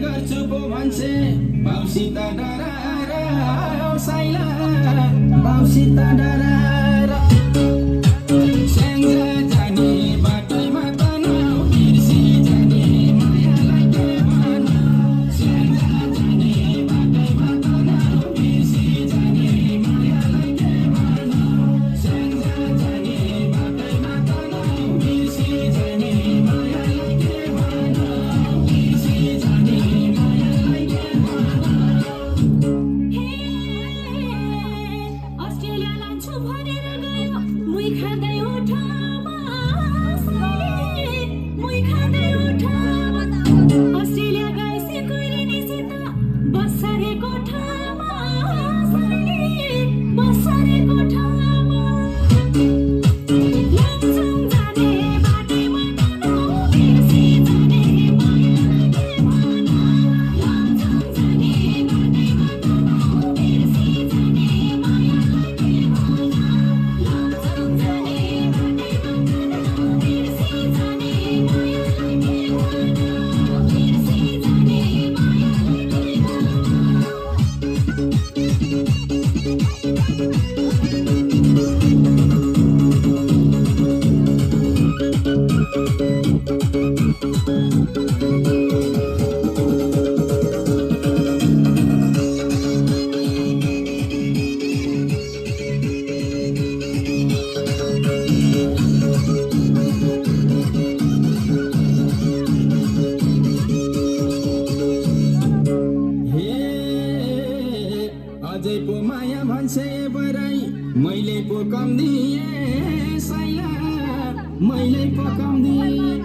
गर्छु पो भन्छे बाउसित डराएर साइला बाउसित डराएर स्याङ्जा जाने बाटैमा तनाउ बिर्सी जाने मायालाई के भनौँ स्याङ्जा जाने बाटैमा तनाउ बिर्सी जाने मायालाई के भनौँ स्याङ्जा जाने बाटैमा तनाउ बिर्सी जाने मायालाई के भनौँ बिर्सी जाने मायालाई के अस्ट्रेलिया लान्छु भनेर गयो मुई खाँदै उठामा मुई खाँदै उठामा अस्ट्रेलिया गएपछि कुहिरिनीसित बस्सरे कोठामा बस्सरे कोठामा लमसङ जाने बाटैमा तनाउ बिर्सी जाने मायालाई के भनौँ लमसङ जाने बाटैमा तनाउ बिर्सी जाने मायालाई के भनौँ लमसङ जाने बाटैमा तनाउ बिर्सी जाने मायालाई के भनौँ बिर्सी जाने मायालाई के भनौँ हे अझै पो माया भन्छे बराई मैले पो कम दिएँ साइला मैले पो कम दिएँ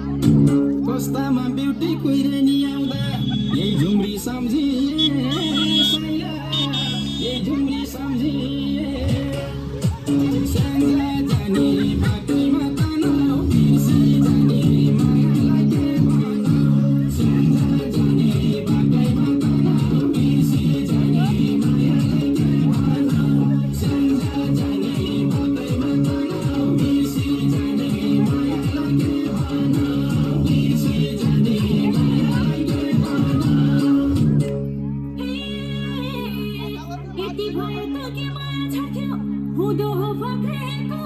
कस्तामा ब्युटी कुहिरेनी आउँदा यही झुम्री सम्झिए साइला यही झुम्री सम्झिए स्याङ्जा जाने बाटैमा तनाउ बिर्सी जाने मायालाई के भनौँ स्याङ्जा जाने बाटैमा तनाउ बिर्सी जाने मायालाई के भनौँ स्याङ्जा जाने बाटैमा तनाउ बिर्सी जाने मायालाई के भनौँ बिर्सी जाने मायालाई के भनौँ यति भयो त के माया छाड्थ्यो हुँदो हो फक्रेको